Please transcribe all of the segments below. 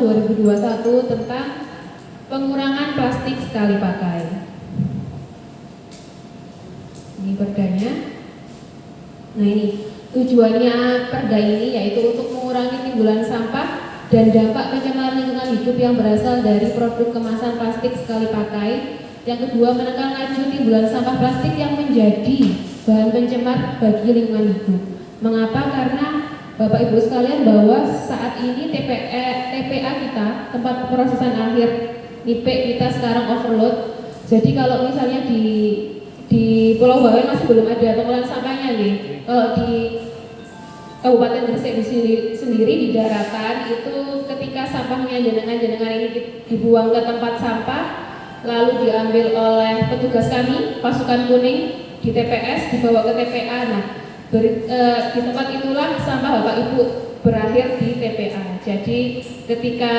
2021 tentang pengurangan plastik sekali pakai. Ini perdanya. Nah, ini tujuannya perda ini yaitu untuk mengurangi timbulan sampah dan dampak pencemaran lingkungan hidup yang berasal dari produk kemasan plastik sekali pakai. Yang kedua, menekan laju timbulan sampah plastik yang menjadi bahan pencemar bagi lingkungan hidup. Mengapa? Karena Bapak Ibu sekalian bahwa saat ini TPA kita, tempat pemrosesan akhir NIP kita sekarang overload. Jadi kalau misalnya di Pulau Bawen masih belum ada pengolahan sampahnya nih. Kalau di Kabupaten Gresik sendiri di daratan itu ketika sampahnya jenengan-jenengan ini dibuang ke tempat sampah lalu diambil oleh petugas kami pasukan kuning di TPS dibawa ke TPA. Nah, di tempat itulah sampah Bapak Ibu berakhir di TPA. Jadi ketika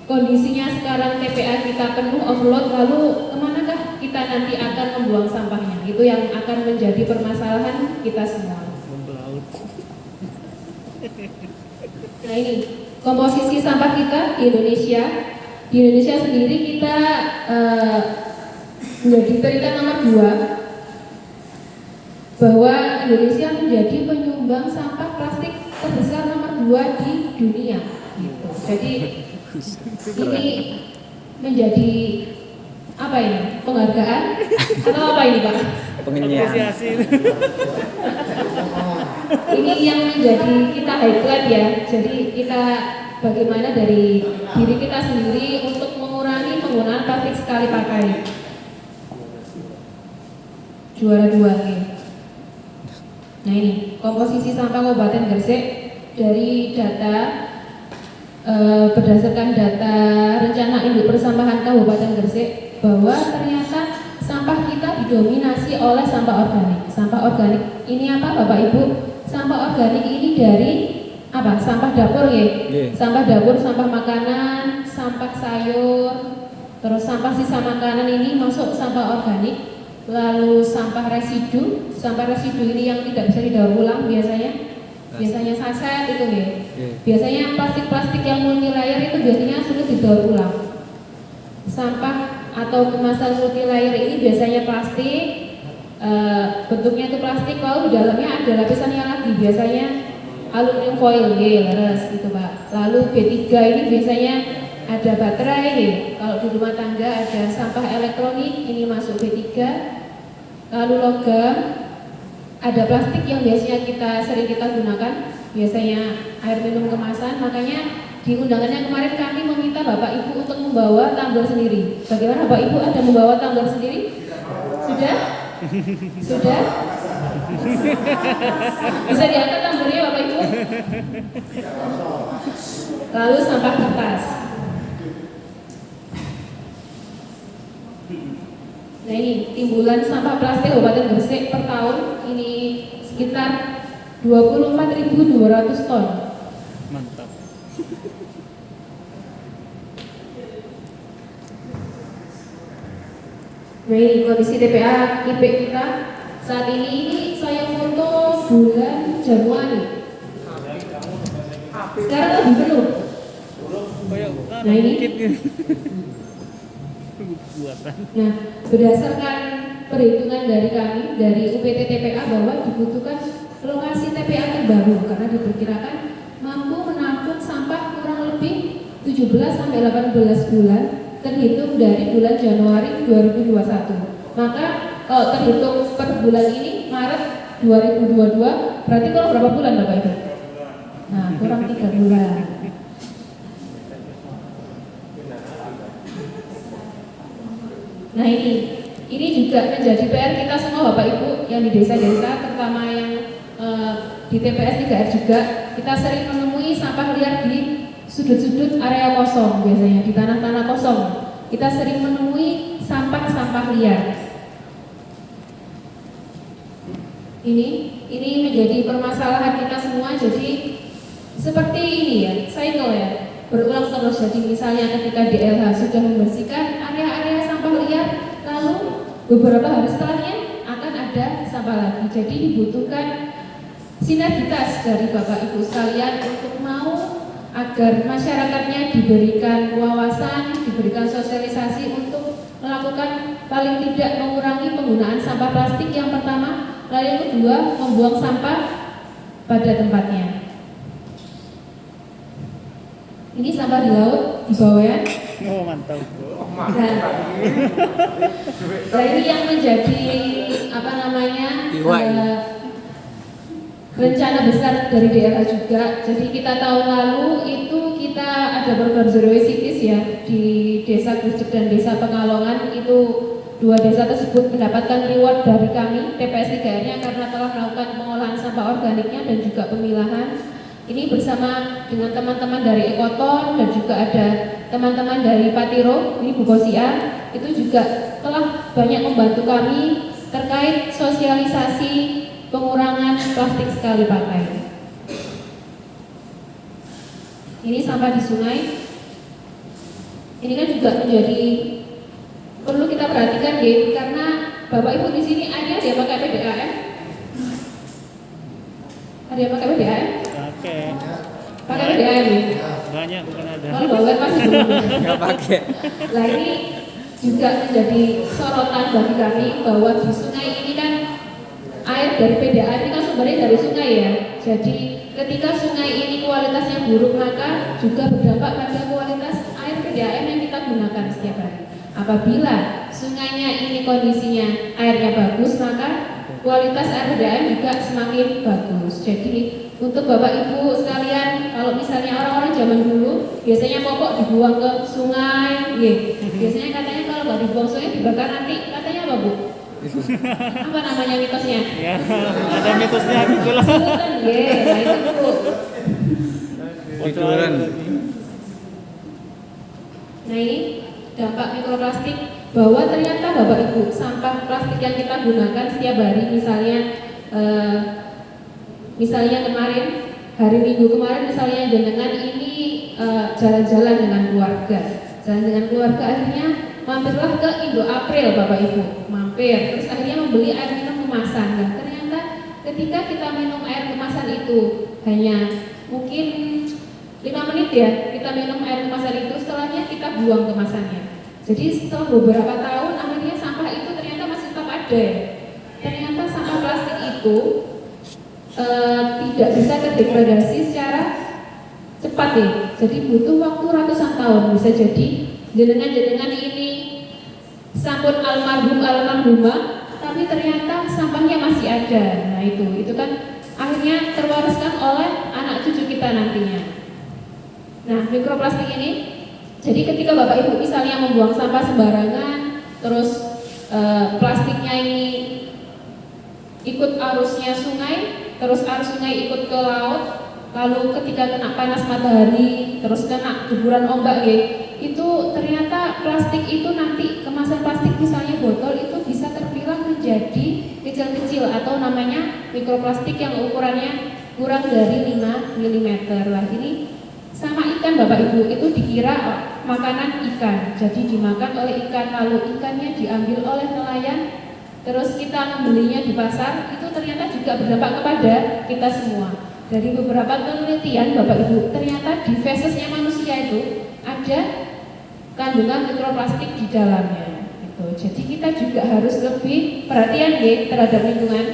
kondisinya sekarang TPA kita penuh overload, lalu kemanakah kita nanti akan membuang sampahnya? Itu yang akan menjadi permasalahan kita semua. Nah, ini komposisi sampah kita di Indonesia. Di Indonesia sendiri kita menjadi peringkat nomor 2 bahwa Indonesia menjadi penyumbang sampah plastik terbesar nomor 2 di dunia. Gitu. Jadi ini menjadi apa ini? Penghargaan atau apa ini, Pak? Apresiasi. Ini yang menjadi kita highlight ya. Jadi kita bagaimana dari diri kita sendiri untuk mengurangi penggunaan plastik sekali pakai. Juara 2 nih. Nah, ini komposisi sampah Kabupaten Gresik dari data berdasarkan data rencana induk persampahan Kabupaten Gresik bahwa ternyata sampah kita didominasi oleh sampah organik. Sampah organik ini apa Bapak Ibu? Sampah organik ini dari apa? Sampah dapur ya. Sampah dapur, sampah makanan, sampah sayur, terus sampah sisa makanan ini masuk sampah organik. Lalu sampah residu ini yang tidak bisa didaur ulang biasanya saset itu ya. Biasanya plastik-plastik yang multi-layer itu biasanya sulit didaur ulang. Sampah atau kemasan multi-layer ini biasanya plastik, bentuknya itu plastik, lalu di dalamnya ada lapisannya lagi, biasanya aluminium foil, leres gitu Pak. Lalu B3 ini biasanya ada baterai, kalau di rumah tangga ada sampah elektronik, ini masuk B3. Lalu logam, ada plastik yang biasanya sering kita gunakan, biasanya air minum kemasan. Makanya di undangannya kemarin kami meminta Bapak Ibu untuk membawa tumbler sendiri. Bagaimana Bapak Ibu ada membawa tumbler sendiri? Sudah? Sudah? Bisa diangkat tumblernya Bapak Ibu? Lalu sampah kertas. Nah, ini timbulan sampah plastik Kabupaten Gresik per tahun ini sekitar 24.200 ton. Mantap. Nah, ini kondisi TPA IP kita saat ini saya foto bulan Januari. Sekarang lebih penuh. Nah, ini. Nah, berdasarkan perhitungan dari kami dari UPT TPA bahwa dibutuhkan lokasi TPA terbaru karena diperkirakan mampu menampung sampah kurang lebih 17 sampai 18 bulan terhitung dari bulan Januari 2021. Maka kalau terhitung per bulan ini Maret 2022 berarti kalau berapa bulan Bapak Ibu? Nah, kurang 3 bulan. Nah, ini juga menjadi PR kita semua Bapak Ibu yang di desa-desa, terutama yang di TPS 3R juga. Kita sering menemui sampah liar di sudut-sudut area kosong, biasanya di tanah-tanah kosong. Kita sering menemui sampah-sampah liar. Ini menjadi permasalahan kita semua. Jadi seperti ini ya, cycle ya, berulang terus. Jadi misalnya ketika DLH sudah membersihkan area-area sampah liar, lalu beberapa hari setelahnya akan ada sampah lagi. Jadi dibutuhkan sinergitas dari Bapak Ibu sekalian untuk mau agar masyarakatnya diberikan wawasan, diberikan sosialisasi untuk melakukan paling tidak mengurangi penggunaan sampah plastik yang pertama, lalu yang kedua membuang sampah pada tempatnya. Ini sampah di laut di bawah ya. Oh mantap. Nah ini yang menjadi apa namanya rencana besar dari DLH juga. Jadi kita tahun lalu itu kita ada program Zero Waste Cities ya di Desa Gresik dan Desa Pekalongan. Itu dua desa tersebut mendapatkan reward dari kami TPS 3R-nya karena telah melakukan pengolahan sampah organiknya dan juga pemilahan. Ini bersama dengan teman-teman dari Ekoton dan juga ada teman-teman dari Patiro, ini Bu Kosia, itu juga telah banyak membantu kami terkait sosialisasi pengurangan plastik sekali pakai. Ini sampah di sungai. Ini kan juga menjadi perlu kita perhatikan ya, karena Bapak Ibu di sini ada yang pakai PDAM? Ada yang pakai PDAM? Oke. Pakai PDAM ya? Banyak bukan ada. Kalau bawah pasti belum. Nggak pakai. Nah ini juga menjadi sorotan bagi kami bahwa di sungai ini kan air dari PDAM ini kan sumbernya dari sungai ya. Jadi ketika sungai ini kualitasnya buruk maka juga berdampak pada kualitas air PDAM yang kita gunakan setiap hari. Apabila sungainya ini kondisinya airnya bagus maka kualitas air PDAM juga semakin bagus. Jadi untuk Bapak Ibu sekalian, kalau misalnya orang-orang zaman dulu biasanya popok dibuang ke sungai, biasanya katanya kalau nggak dibuang sungai dibakar nanti, katanya apa Bu? Apa namanya mitosnya? Ya, ada mitosnya gitu lah. Nah itu Bu. Tiduran. Nah ini dampak mikroplastik bahwa ternyata Bapak Ibu sampah plastik yang kita gunakan setiap hari misalnya kemarin hari Minggu kemarin misalnya jenengan ini jalan-jalan dengan keluarga, akhirnya mampirlah ke Indo April Bapak Ibu, mampir terus akhirnya membeli air minum kemasan. Nah ternyata ketika kita minum air kemasan itu hanya mungkin 5 menit ya kita minum air kemasan itu, setelahnya kita buang kemasannya. Jadi setelah beberapa tahun akhirnya sampah itu ternyata masih tetap ada. Ternyata sampah plastik itu tidak bisa terdegradasi secara cepat ya. Jadi butuh waktu ratusan tahun. Bisa jadi jenengan ini sampun almarhumah, tapi ternyata sampahnya masih ada. Nah itu kan akhirnya terwariskan oleh anak cucu kita nantinya. Nah mikroplastik ini, jadi ketika Bapak Ibu misalnya membuang sampah sembarangan, terus plastiknya ini ikut arusnya sungai, terus arus sungai ikut ke laut, lalu ketika kena panas matahari, terus kena deburan ombak ya, itu ternyata plastik itu nanti kemasan plastik misalnya botol itu bisa terpilah menjadi kecil-kecil atau namanya mikroplastik yang ukurannya kurang dari 5 mm. Lah ini sama ikan Bapak Ibu itu dikira makanan ikan, jadi dimakan oleh ikan, lalu ikannya diambil oleh nelayan, terus kita membelinya di pasar, itu ternyata juga berdampak kepada kita semua. Dari beberapa penelitian Bapak Ibu, ternyata di fesesnya manusia itu ada kandungan mikroplastik di dalamnya. Gitu. Jadi kita juga harus lebih perhatian ya terhadap lingkungan.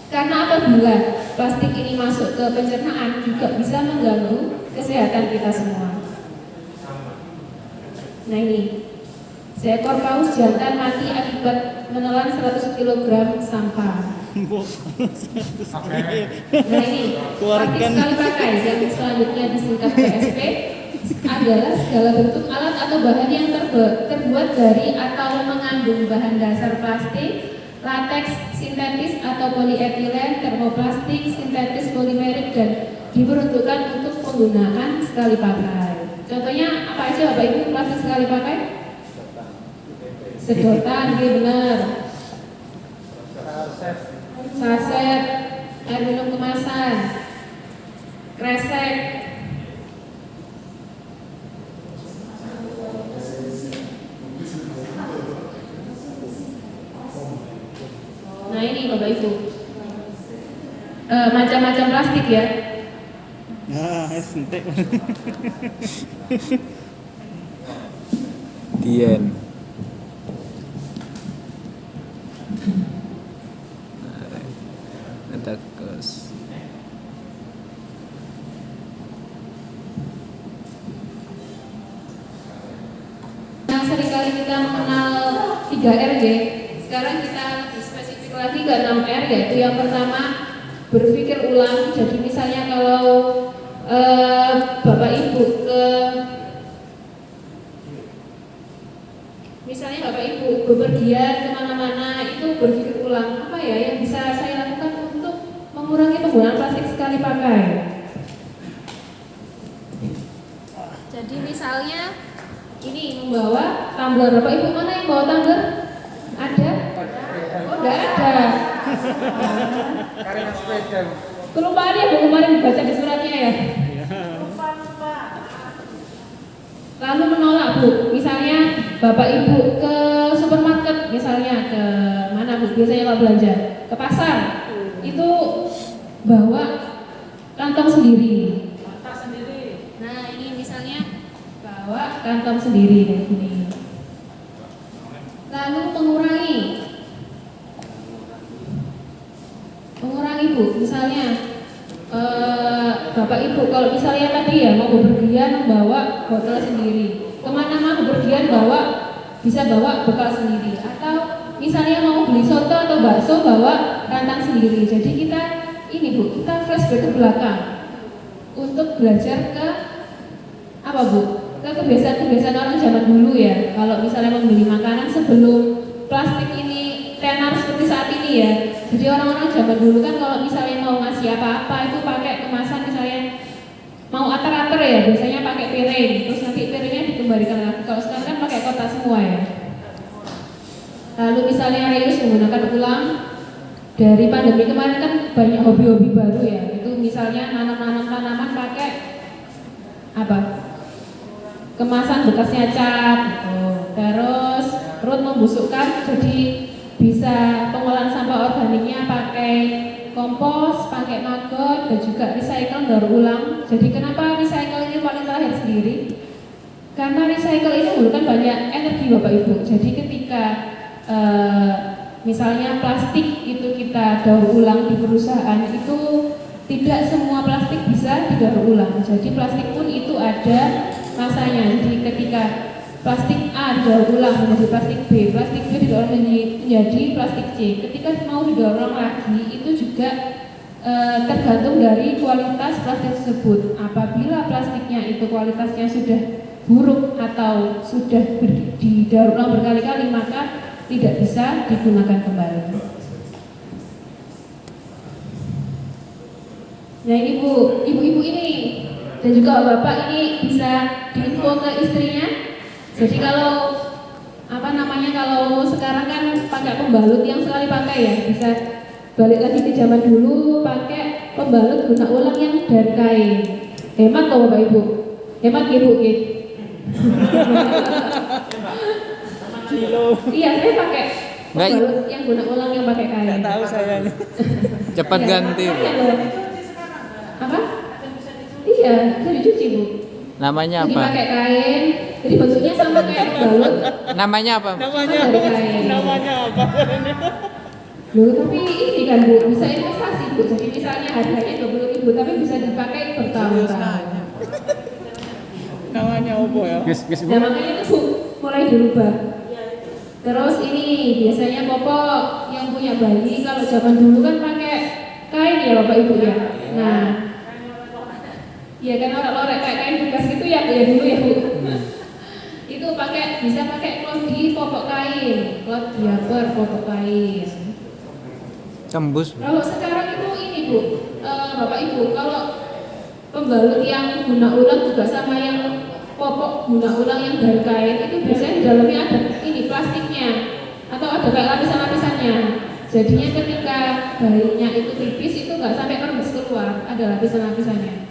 Karena apabila plastik ini masuk ke pencernaan juga bisa mengganggu kesehatan kita semua. Nah ini, seekor paus jantan mati akibat menelan 100 kg sampah. Nah ini, plastik sekali pakai yang selanjutnya disingkat PSP adalah segala bentuk alat atau bahan yang terbuat dari atau mengandung bahan dasar plastik, lateks sintetis atau polietilen, termoplastik, sintetis polimerik dan diperuntukkan untuk penggunaan sekali pakai. Contohnya apa aja Bapak Ibu plastik sekali pakai? Sedotan, ini benar. Saset, air minum kemasan, kresek. Nah ini Bapak Ibu, macam-macam plastik ya. Nah, Entek. Dian. Netakus. Nah, seringkali kita mengenal 3R ya. Sekarang kita lebih spesifik lagi ke 6R, yaitu yang pertama berpikir ulang. Jadi misalnya kalau Bapak Ibu bepergian kemana-mana, itu berpikir ulang, apa ya yang bisa saya lakukan untuk mengurangi penggunaan plastik sekali pakai. Jadi misalnya ini membawa tumbler, Bapak Ibu mana yang bawa tumbler? Ada? Oh, enggak ada. Karena sepeda. Kelupaan ya Bu, kemarin dibaca di suratnya ya. Lalu menolak Bu, misalnya Bapak Ibu ke supermarket, misalnya ke mana Bu, biasanya kalau belanja, ke pasar, itu bawa kantong sendiri. Nah ini misalnya bawa kantong sendiri kayak gini. Lalu mengurangi Bu, misalnya Bapak Ibu kalau misalnya tadi ya mau bepergian membawa botol sendiri, kemana mau bepergian bisa bawa bekal sendiri, atau misalnya mau beli soto atau bakso bawa kantong sendiri. Jadi kita ini Bu, kita flashback ke belakang untuk belajar ke apa Bu? Ke kebiasaan-kebiasaan orang zaman dulu ya. Kalau misalnya membeli makanan sebelum plastik ini tenar seperti saat ini ya. Jadi orang-orang zaman dulu kan kalau misalnya mau ngasih apa-apa itu pakai kemasan, misalnya mau atar-atar ya, biasanya pakai piring, terus nanti piringnya dikembalikan lagi. Kalau sekarang kan pakai kotak semua ya. Lalu misalnya reuse, menggunakan ulang. Dari pandemi kemarin kan banyak hobi-hobi baru ya. Itu misalnya nanam-nanam tanaman pakai apa? Kemasan bekasnya cat gitu. Terus root membusukkan, jadi bisa pengolahan sampah organiknya pakai kompos, pakai maggot, dan juga recycle daur ulang. Jadi kenapa recycle ini paling terakhir sendiri? Karena recycle ini menggunakan banyak energi Bapak Ibu. Jadi ketika misalnya plastik itu kita daur ulang di perusahaan, itu tidak semua plastik bisa didaur ulang. Jadi plastik pun itu ada masanya. Jadi ketika plastik A didaur ulang menjadi plastik B didaur ulang menjadi plastik C. Ketika mau didaur ulang lagi, itu juga tergantung dari kualitas plastik tersebut. Apabila plastiknya itu kualitasnya sudah buruk atau sudah didaur ulang berkali-kali, maka tidak bisa digunakan kembali. Nah ini Bu, ibu-ibu ini dan juga bapak ini bisa diinfo ke istrinya. Jadi kalau kalau sekarang kan pakai pembalut yang sekali pakai ya, bisa balik lagi ke zaman dulu pakai pembalut guna ulang yang dari kain. Hemat kok Bapak Ibu, hemat ya Bu ya. Iya, saya pakai pembalut yang guna ulang yang pakai kain. Nggak tahu saya. Cepat ganti Bu. Apa? Iya, bisa dicuci Bu. Namanya Jadi apa? pakai kain, jadi bentuknya sama kayak pembalut. Namanya apa? Namanya apa? Loh, tapi ini kan Bu, bisa investasi Bu. Jadi misalnya harganya 20.000 tapi bisa dipakai bertahun-tahun. Namanya apa ya? Nah makanya itu Bu, mulai dirubah. Terus ini biasanya popok yang punya bayi kalau zaman dulu kan pakai kain ya Bapak Ibu ya. Nah, iya kan orang-orang kayak kain bekas gitu ya dulu ya Bu. Itu bisa pakai cloth di popok kain, cloth diaper popok kain. Tembus. Kalau sekarang itu ini Bu, Bapak Ibu, kalau pembalut yang guna ulang juga sama yang popok guna ulang yang dari kain itu biasanya di dalamnya ada ini plastiknya atau ada kayak lapisan-lapisannya. Jadinya ketika bayinya itu tipis itu nggak sampai kerembes keluar, ada lapisan-lapisannya.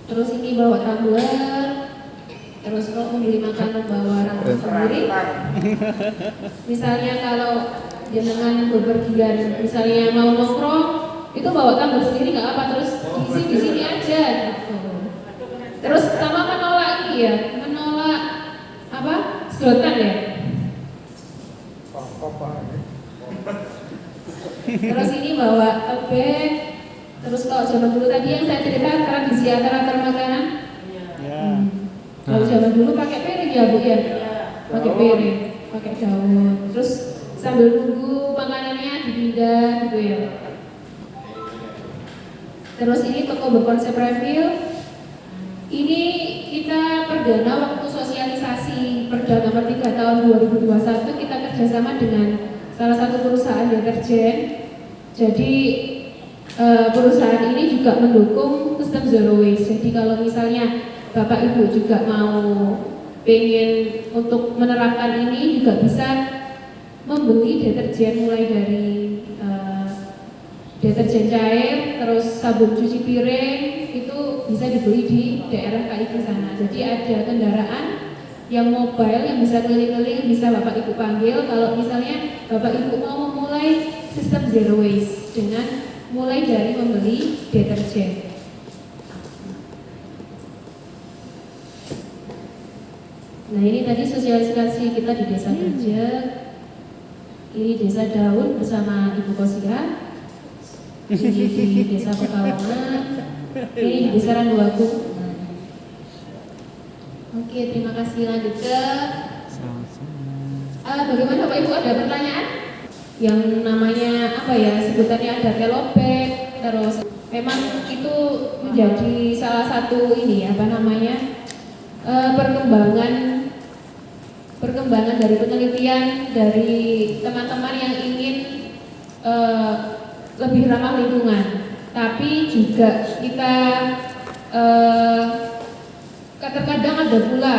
Terus ini bawa tumbler, terus kalau membeli makanan bawa rangkap sendiri. Misalnya kalau jenengan bepergian, misalnya mau nongkrong itu bawa tabel sendiri nggak apa, terus isi di sini aja gitu. Terus sama menolak ini ya, menolak apa? Sedotan ya. Terus ini bawa bag. Terus kalau zaman dulu tadi yang saya cerita tradisi antar makanan. Ya. Kalau zaman dulu pakai piring ya Bu ya. Pakai piring, pakai daun. Terus sambil nunggu makanannya dipindah gitu ya. Terus ini toko berkonsep refill. Ini kita perdana waktu sosialisasi Perda nomor 3 tahun 2021 kita kerjasama dengan salah satu perusahaan deterjen. Jadi perusahaan ini juga mendukung sistem zero waste. Jadi kalau misalnya Bapak Ibu juga mau pengen untuk menerapkan ini juga bisa membeli deterjen mulai dari deterjen cair, terus sabun cuci piring itu bisa dibeli di daerah KIP sana. Jadi ada kendaraan yang mobile yang bisa keliling-keliling, bisa Bapak Ibu panggil kalau misalnya Bapak Ibu mau memulai sistem zero waste dengan mulai dari membeli deterjen. Nah ini tadi sosialisasi kita di Desa Gerjek. Ini Desa Daun bersama Ibu Kosia. Ini di Desa Pekalongan. Ini di Desa Randuagung. Oke, terima kasih. Lanjut ke bagaimana Bapak Ibu, ada pertanyaan? Yang namanya apa ya, sebutannya ada telobek. Terus memang itu menjadi salah satu ini apa namanya perkembangan dari penelitian dari teman-teman yang ingin lebih ramah lingkungan, tapi juga kita kadang-kadang ada pula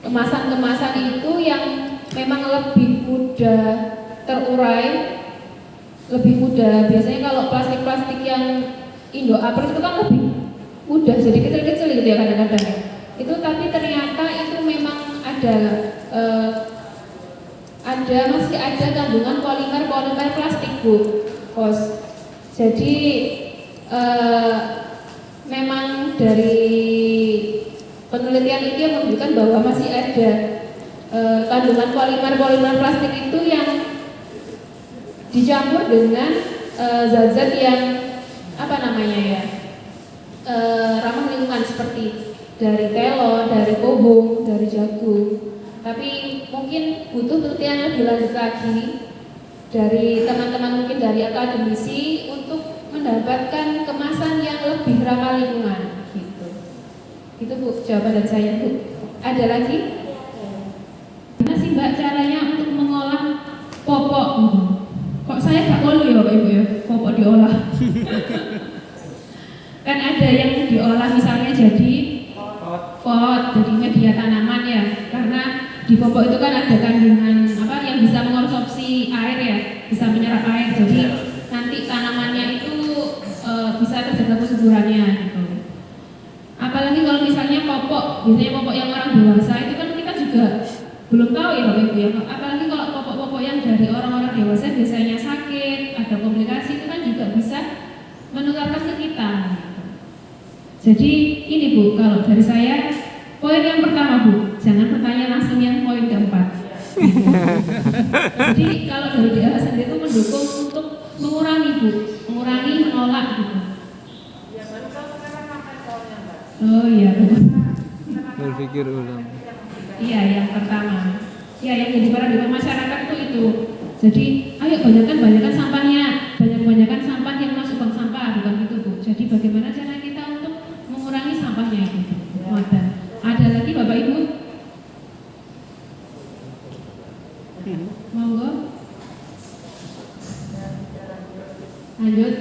kemasan-kemasan itu yang memang lebih mudah terurai, lebih mudah. Biasanya kalau plastik-plastik yang Indo Upper itu kan lebih mudah, jadi kecil-kecil gitu ya kadang-kadang ya. Itu tapi ternyata itu memang ada masih ada kandungan polimer plastik Bu. Jadi memang dari penelitian ini menunjukkan bahwa masih ada kandungan polimer plastik itu yang dicampur dengan zat-zat yang apa namanya ya ramah lingkungan seperti dari telo, dari kobong, dari jagung. Tapi mungkin butuh penelitian lebih lanjut lagi dari teman-teman mungkin dari akademisi untuk mendapatkan kemasan yang lebih ramah lingkungan gitu. Itu Bu jawaban dari saya Bu. Ada lagi? Gimana sih Mbak caranya untuk mengolah popok? Kok saya gak perlu ya Bapak Ibu ya popok diolah? Kan ada yang diolah misalnya jadi pot, jadi media tanaman ya, karena di popok itu kan ada kandungan apa yang bisa mengonsumsi air ya, bisa menyerap air, jadi nanti tanamannya itu bisa terjaga kesuburannya gitu. Apalagi kalau misalnya popok, biasanya popok yang orang dewasa itu kan kita juga belum tahu ya Bapak Ibu ya. Apalagi kalau popok-popok yang dari orang-orang dewasa biasanya sakit, ada komplikasi, itu kan juga bisa menularkan ke kita. Jadi ini Bu, kalau dari saya poin yang pertama Bu, jangan bertanya langsung yang poin keempat. Jadi kalau dari DLH sendiri itu mendukung untuk mengurangi Bu, mengurangi, menolak gitu. Oh iya Bu. Berpikir ulang. Iya yang pertama. Ya yang jadi paradigma masyarakat itu. Jadi ayo banyakkan sampahnya, banyakan sampah yang masuk bank sampah, bukan gitu Bu. Jadi bagaimana cara kita untuk mengurangi sampahnya itu? Ada lagi Bapak Ibu? Monggo. Lanjut.